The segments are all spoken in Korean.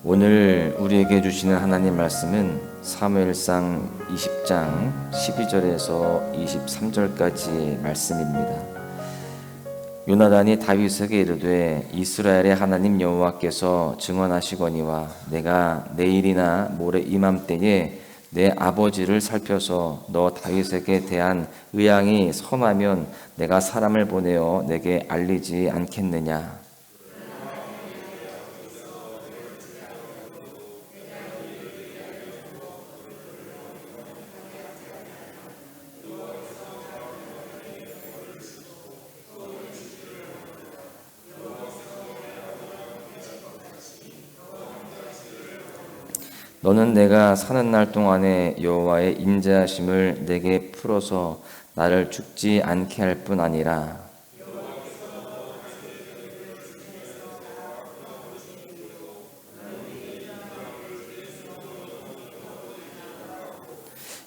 오늘 우리에게 주시는 하나님 말씀은 사무엘상 20장 12절에서 23절까지의 말씀입니다. 요나단이 다윗에게 이르되 이스라엘의 하나님 여호와께서 증언하시거니와 내가 내일이나 모레 이맘때에 내 아버지를 살펴서 너 다윗에게 대한 의향이 선하면 내가 사람을 보내어 내게 알리지 않겠느냐. 너는 내가 사는 날 동안에 여호와의 인자하심을 내게 풀어서 나를 죽지 않게 할 뿐 아니라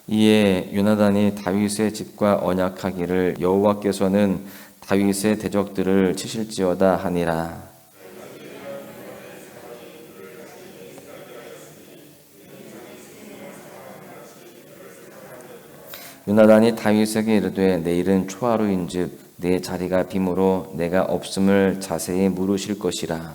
이에 요나단이 다윗의 집과 언약하기를 여호와께서는 다윗의 대적들을 치실지어다 하니라. 요나단이 다윗에게 이르되 내일은 초하루인즉 내 자리가 빔으로 내가 없음을 자세히 물으실 것이라.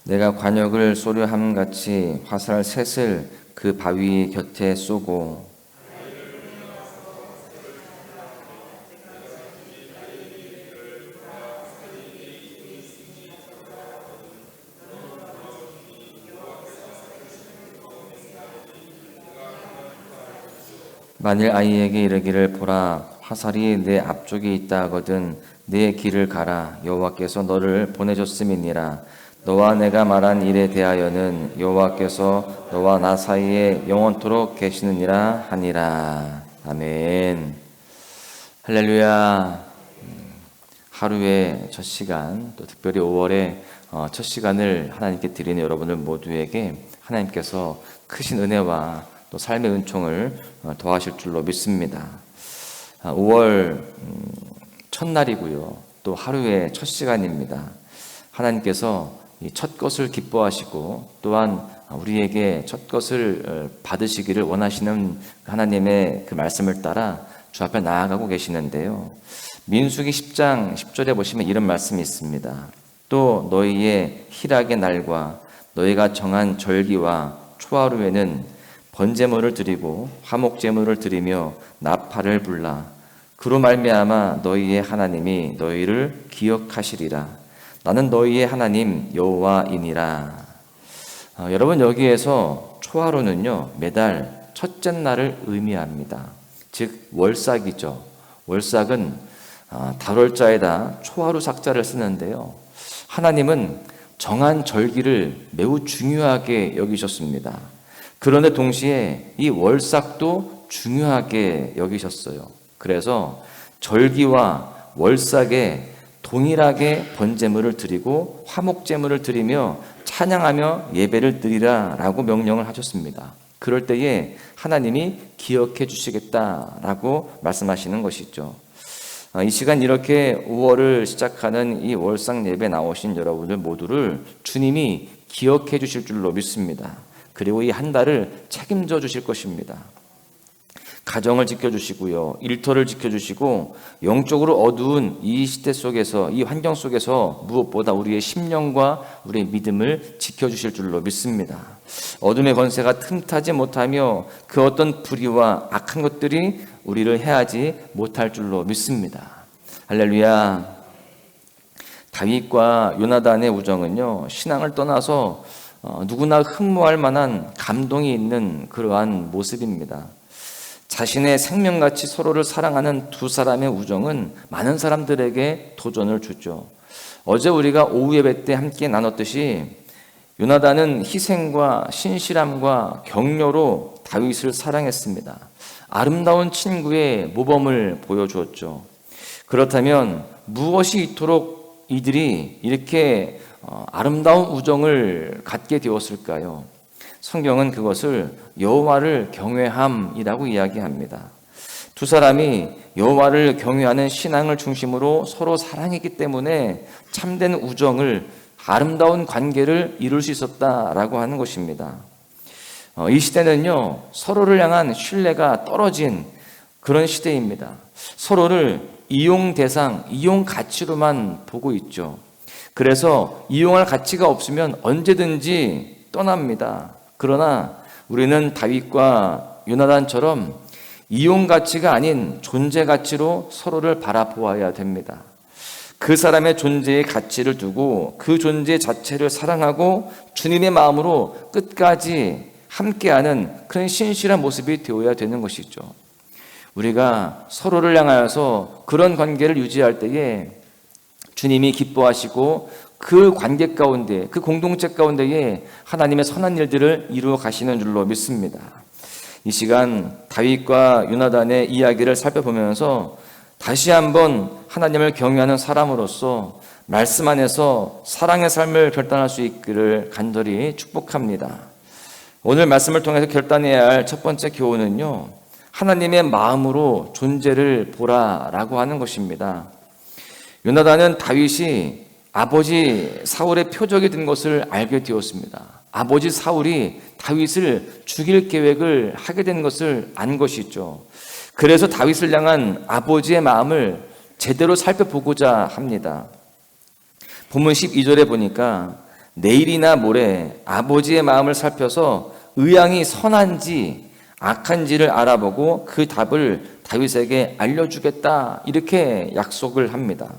내가 관역을 쏘려 함같이 화살 셋을 그 바위 곁에 쏘고 만일 아이에게 이르기를 보라 화살이 내 앞쪽에 있다 하거든 내 길을 가라 여호와께서 너를 보내셨음이니라. 너와 내가 말한 일에 대하여는 여호와께서 너와 나 사이에 영원토록 계시느니라 하니라. 아멘. 할렐루야. 하루의 첫 시간, 또 특별히 5월의 첫 시간을 하나님께 드리는 여러분들 모두에게 하나님께서 크신 은혜와 또 삶의 은총을 더하실 줄로 믿습니다. 5월 첫날이고요. 또 하루의 첫 시간입니다. 하나님께서 이 첫 것을 기뻐하시고 또한 우리에게 첫 것을 받으시기를 원하시는 하나님의 그 말씀을 따라 주 앞에 나아가고 계시는데요. 민수기 10장 10절에 보시면 이런 말씀이 있습니다. 또 너희의 희락의 날과 너희가 정한 절기와 초하루에는 번제물을 드리고 화목제물을 드리며 나팔을 불라. 그로 말미암아 너희의 하나님이 너희를 기억하시리라. 나는 너희의 하나님 여호와이니라. 여러분, 여기에서 초하루는요 매달 첫째 날을 의미합니다. 즉 월삭이죠. 월삭은 달월자에다 초하루 삭자를 쓰는데요. 하나님은 정한 절기를 매우 중요하게 여기셨습니다. 그런데 동시에 이 월삭도 중요하게 여기셨어요. 그래서 절기와 월삭에 동일하게 번제물을 드리고 화목제물을 드리며 찬양하며 예배를 드리라 라고 명령을 하셨습니다. 그럴 때에 하나님이 기억해 주시겠다라고 말씀하시는 것이죠. 이 시간 이렇게 5월을 시작하는 이 월삭 예배 나오신 여러분들 모두를 주님이 기억해 주실 줄로 믿습니다. 그리고 이 한 달을 책임져 주실 것입니다. 가정을 지켜주시고요, 일터를 지켜주시고 영적으로 어두운 이 시대 속에서, 이 환경 속에서 무엇보다 우리의 심령과 우리의 믿음을 지켜주실 줄로 믿습니다. 어둠의 권세가 틈타지 못하며 그 어떤 불의와 악한 것들이 우리를 해하지 못할 줄로 믿습니다. 할렐루야. 다윗과 요나단의 우정은요 신앙을 떠나서 누구나 흠모할 만한 감동이 있는 그러한 모습입니다. 자신의 생명같이 서로를 사랑하는 두 사람의 우정은 많은 사람들에게 도전을 주죠. 어제 우리가 오후 예배 때 함께 나눴듯이 요나단은 희생과 신실함과 격려로 다윗을 사랑했습니다. 아름다운 친구의 모범을 보여주었죠. 그렇다면 무엇이 이토록 이들이 이렇게 아름다운 우정을 갖게 되었을까요? 성경은 그것을 여호와를 경외함이라고 이야기합니다. 두 사람이 여호와를 경외하는 신앙을 중심으로 서로 사랑했기 때문에 참된 우정을, 아름다운 관계를 이룰 수 있었다라고 하는 것입니다. 이 시대는요, 서로를 향한 신뢰가 떨어진 그런 시대입니다. 서로를 이용 대상, 이용 가치로만 보고 있죠. 그래서 이용할 가치가 없으면 언제든지 떠납니다. 그러나 우리는 다윗과 요나단처럼 이용 가치가 아닌 존재 가치로 서로를 바라보아야 됩니다. 그 사람의 존재의 가치를 두고 그 존재 자체를 사랑하고 주님의 마음으로 끝까지 함께하는 그런 신실한 모습이 되어야 되는 것이죠. 우리가 서로를 향하여서 그런 관계를 유지할 때에 주님이 기뻐하시고 그 관계 가운데, 그 공동체 가운데에 하나님의 선한 일들을 이루어 가시는 줄로 믿습니다. 이 시간 다윗과 요나단의 이야기를 살펴보면서 다시 한번 하나님을 경외하는 사람으로서 말씀 안에서 사랑의 삶을 결단할 수 있기를 간절히 축복합니다. 오늘 말씀을 통해서 결단해야 할 첫 번째 교훈은요, 하나님의 마음으로 존재를 보라라고 하는 것입니다. 요나단은 다윗이 아버지 사울의 표적이 된 것을 알게 되었습니다. 아버지 사울이 다윗을 죽일 계획을 하게 된 것을 안 것이죠. 그래서 다윗을 향한 아버지의 마음을 제대로 살펴보고자 합니다. 본문 12절에 보니까 내일이나 모레 아버지의 마음을 살펴서 의향이 선한지 악한지를 알아보고 그 답을 다윗에게 알려주겠다, 이렇게 약속을 합니다.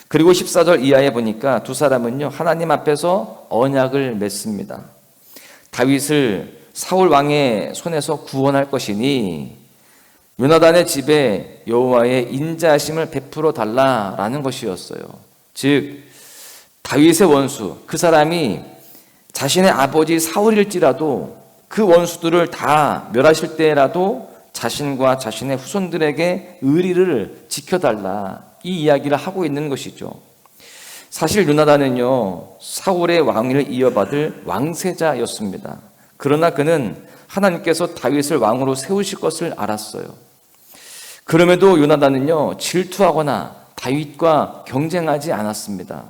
그리고 14절 이하에 보니까 두 사람은요, 하나님 앞에서 언약을 맺습니다. 다윗을 사울 왕의 손에서 구원할 것이니 요나단의 집에 여호와의 인자하심을 베풀어 달라라는 것이었어요. 즉 다윗의 원수, 그 사람이 자신의 아버지 사울일지라도 그 원수들을 다 멸하실 때라도 자신과 자신의 후손들에게 의리를 지켜달라, 이 이야기를 하고 있는 것이죠. 사실 요나단은요, 사울의 왕위를 이어받을 왕세자였습니다. 그러나 그는 하나님께서 다윗을 왕으로 세우실 것을 알았어요. 그럼에도 요나단은요, 질투하거나 다윗과 경쟁하지 않았습니다.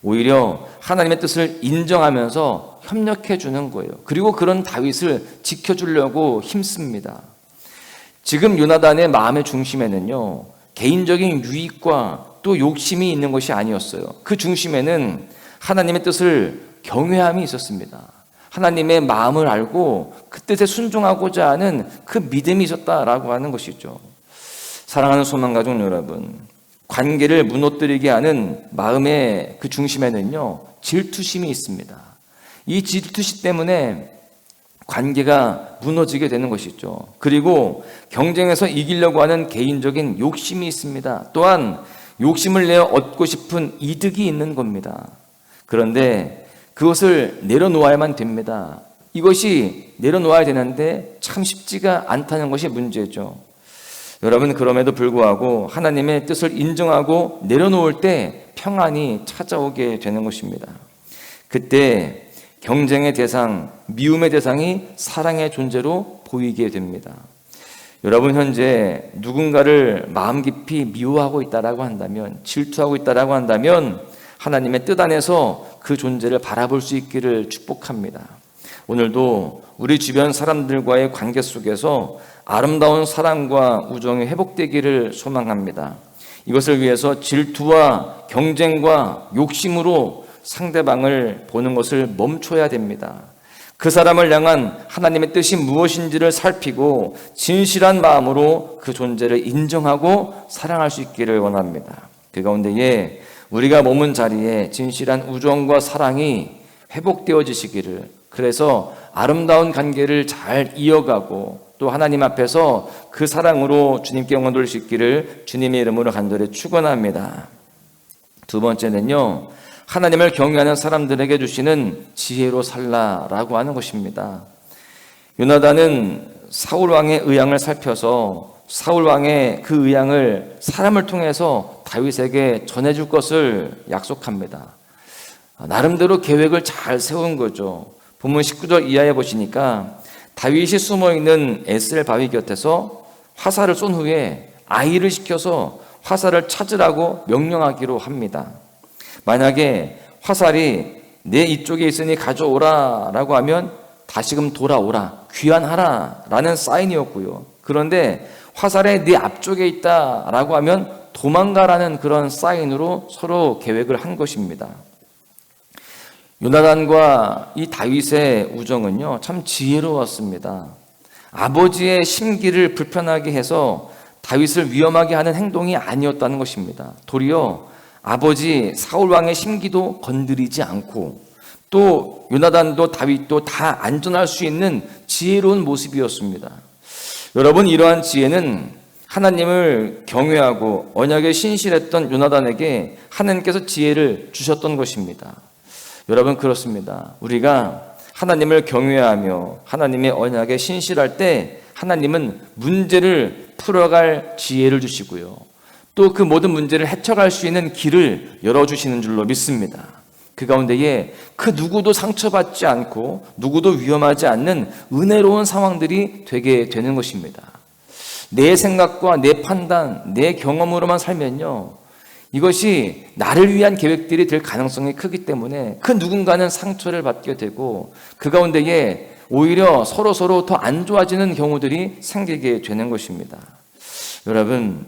오히려 하나님의 뜻을 인정하면서 협력해 주는 거예요. 그리고 그런 다윗을 지켜주려고 힘씁니다. 지금 요나단의 마음의 중심에는요, 개인적인 유익과 또 욕심이 있는 것이 아니었어요. 그 중심에는 하나님의 뜻을 경외함이 있었습니다. 하나님의 마음을 알고 그 뜻에 순종하고자 하는 그 믿음이 있었다라고 하는 것이죠. 사랑하는 소망가족 여러분, 관계를 무너뜨리게 하는 마음의 그 중심에는요, 질투심이 있습니다. 이 질투심 때문에 관계가 무너지게 되는 것이죠. 그리고 경쟁에서 이기려고 하는 개인적인 욕심이 있습니다. 또한 욕심을 내어 얻고 싶은 이득이 있는 겁니다. 그런데 그것을 내려놓아야만 됩니다. 이것이 내려놓아야 되는데 참 쉽지가 않다는 것이 문제죠. 여러분, 그럼에도 불구하고 하나님의 뜻을 인정하고 내려놓을 때 평안이 찾아오게 되는 것입니다. 그때 경쟁의 대상, 미움의 대상이 사랑의 존재로 보이게 됩니다. 여러분, 현재 누군가를 마음 깊이 미워하고 있다라고 한다면, 질투하고 있다라고 한다면 하나님의 뜻 안에서 그 존재를 바라볼 수 있기를 축복합니다. 오늘도 우리 주변 사람들과의 관계 속에서 아름다운 사랑과 우정이 회복되기를 소망합니다. 이것을 위해서 질투와 경쟁과 욕심으로 상대방을 보는 것을 멈춰야 됩니다. 그 사람을 향한 하나님의 뜻이 무엇인지를 살피고 진실한 마음으로 그 존재를 인정하고 사랑할 수 있기를 원합니다. 그 가운데에 우리가 머문 자리에 진실한 우정과 사랑이 회복되어지시기를, 그래서 아름다운 관계를 잘 이어가고 또 하나님 앞에서 그 사랑으로 주님께 영광 돌릴 수 있기를 주님의 이름으로 간절히 축원합니다. 두 번째는요, 하나님을 경외하는 사람들에게 주시는 지혜로 살라라고 하는 것입니다. 요나단은 사울 왕의 의향을 살펴서 사울 왕의 그 의향을 사람을 통해서 다윗에게 전해줄 것을 약속합니다. 나름대로 계획을 잘 세운 거죠. 본문 19절 이하에 보시니까 다윗이 숨어있는 에스겔 바위 곁에서 화살을 쏜 후에 아이를 시켜서 화살을 찾으라고 명령하기로 합니다. 만약에 화살이 내 이쪽에 있으니 가져오라 라고 하면 다시금 돌아오라, 귀환하라 라는 사인이었고요. 그런데 화살이 네 앞쪽에 있다 라고 하면 도망가라는 그런 사인으로 서로 계획을 한 것입니다. 요나단과 이 다윗의 우정은요, 참 지혜로웠습니다. 아버지의 심기를 불편하게 해서 다윗을 위험하게 하는 행동이 아니었다는 것입니다. 도리어 아버지 사울 왕의 심기도 건드리지 않고 또 요나단도 다윗도 다 안전할 수 있는 지혜로운 모습이었습니다. 여러분, 이러한 지혜는 하나님을 경외하고 언약에 신실했던 요나단에게 하나님께서 지혜를 주셨던 것입니다. 여러분, 그렇습니다. 우리가 하나님을 경외하며 하나님의 언약에 신실할 때 하나님은 문제를 풀어갈 지혜를 주시고요. 또 그 모든 문제를 헤쳐갈 수 있는 길을 열어주시는 줄로 믿습니다. 그 가운데에 그 누구도 상처받지 않고 누구도 위험하지 않는 은혜로운 상황들이 되게 되는 것입니다. 내 생각과 내 판단, 내 경험으로만 살면요, 이것이 나를 위한 계획들이 될 가능성이 크기 때문에 그 누군가는 상처를 받게 되고 그 가운데에 오히려 서로 더 안 좋아지는 경우들이 생기게 되는 것입니다. 여러분,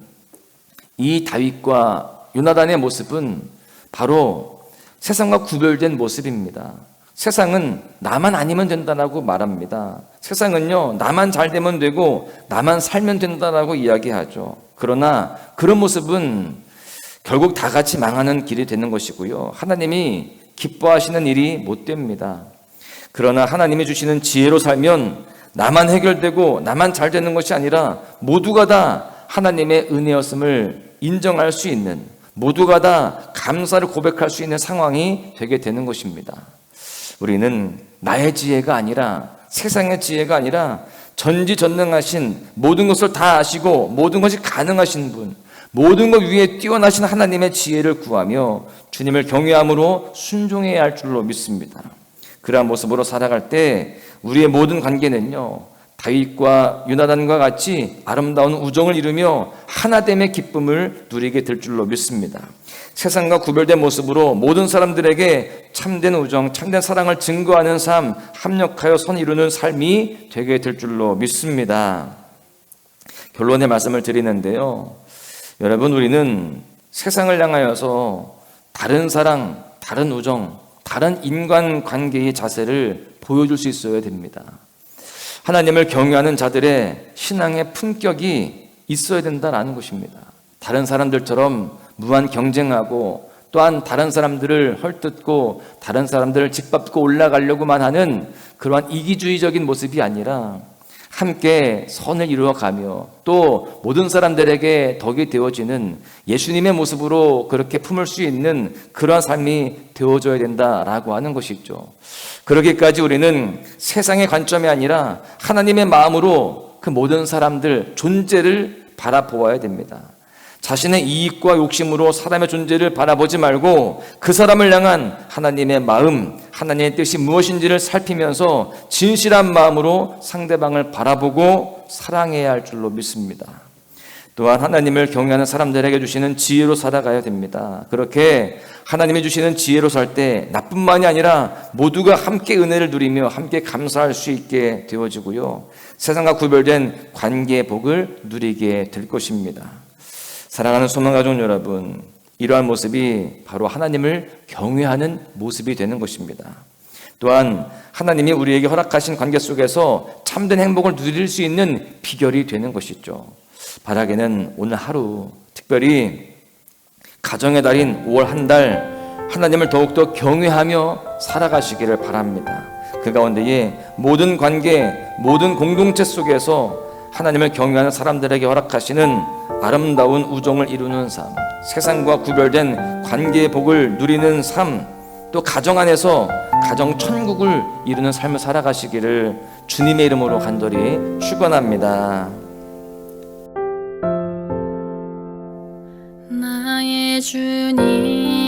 이 다윗과 요나단의 모습은 바로 세상과 구별된 모습입니다. 세상은 나만 아니면 된다라고 말합니다. 세상은요, 나만 잘 되면 되고 나만 살면 된다라고 이야기하죠. 그러나 그런 모습은 결국 다 같이 망하는 길이 되는 것이고요, 하나님이 기뻐하시는 일이 못 됩니다. 그러나 하나님이 주시는 지혜로 살면 나만 해결되고 나만 잘 되는 것이 아니라 모두가 다 하나님의 은혜였음을 인정할 수 있는, 모두가 다 감사를 고백할 수 있는 상황이 되게 되는 것입니다. 우리는 나의 지혜가 아니라, 세상의 지혜가 아니라 전지전능하신, 모든 것을 다 아시고 모든 것이 가능하신 분, 모든 것 위에 뛰어나신 하나님의 지혜를 구하며 주님을 경외함으로 순종해야 할 줄로 믿습니다. 그러한 모습으로 살아갈 때 우리의 모든 관계는요, 다윗과 요나단과 같이 아름다운 우정을 이루며 하나됨의 기쁨을 누리게 될 줄로 믿습니다. 세상과 구별된 모습으로 모든 사람들에게 참된 우정, 참된 사랑을 증거하는 삶, 합력하여 선 이루는 삶이 되게 될 줄로 믿습니다. 결론의 말씀을 드리는데요, 여러분, 우리는 세상을 향하여서 다른 사랑, 다른 우정, 다른 인간관계의 자세를 보여줄 수 있어야 됩니다. 하나님을 경외하는 자들의 신앙의 품격이 있어야 된다는 것입니다. 다른 사람들처럼 무한 경쟁하고 또한 다른 사람들을 헐뜯고 다른 사람들을 짓밟고 올라가려고만 하는 그러한 이기주의적인 모습이 아니라 함께 선을 이루어가며 또 모든 사람들에게 덕이 되어지는 예수님의 모습으로 그렇게 품을 수 있는 그러한 삶이 되어져야 된다라고 하는 것이죠. 그러기까지 우리는 세상의 관점이 아니라 하나님의 마음으로 그 모든 사람들 존재를 바라보아야 됩니다. 자신의 이익과 욕심으로 사람의 존재를 바라보지 말고 그 사람을 향한 하나님의 마음, 하나님의 뜻이 무엇인지를 살피면서 진실한 마음으로 상대방을 바라보고 사랑해야 할 줄로 믿습니다. 또한 하나님을 경외하는 사람들에게 주시는 지혜로 살아가야 됩니다. 그렇게 하나님이 주시는 지혜로 살 때 나뿐만이 아니라 모두가 함께 은혜를 누리며 함께 감사할 수 있게 되어지고요, 세상과 구별된 관계의 복을 누리게 될 것입니다. 사랑하는 소망가족 여러분, 이러한 모습이 바로 하나님을 경외하는 모습이 되는 것입니다. 또한 하나님이 우리에게 허락하신 관계 속에서 참된 행복을 누릴 수 있는 비결이 되는 것이죠. 바라기는 오늘 하루, 특별히 가정의 달인 5월 한 달 하나님을 더욱더 경외하며 살아가시기를 바랍니다. 그 가운데에 모든 관계, 모든 공동체 속에서 하나님을 경외하는 사람들에게 허락하시는 아름다운 우정을 이루는 삶, 세상과 구별된 관계의 복을 누리는 삶, 또 가정 안에서 가정 천국을 이루는 삶을 살아가시기를 주님의 이름으로 간절히 축원합니다. 나의 주님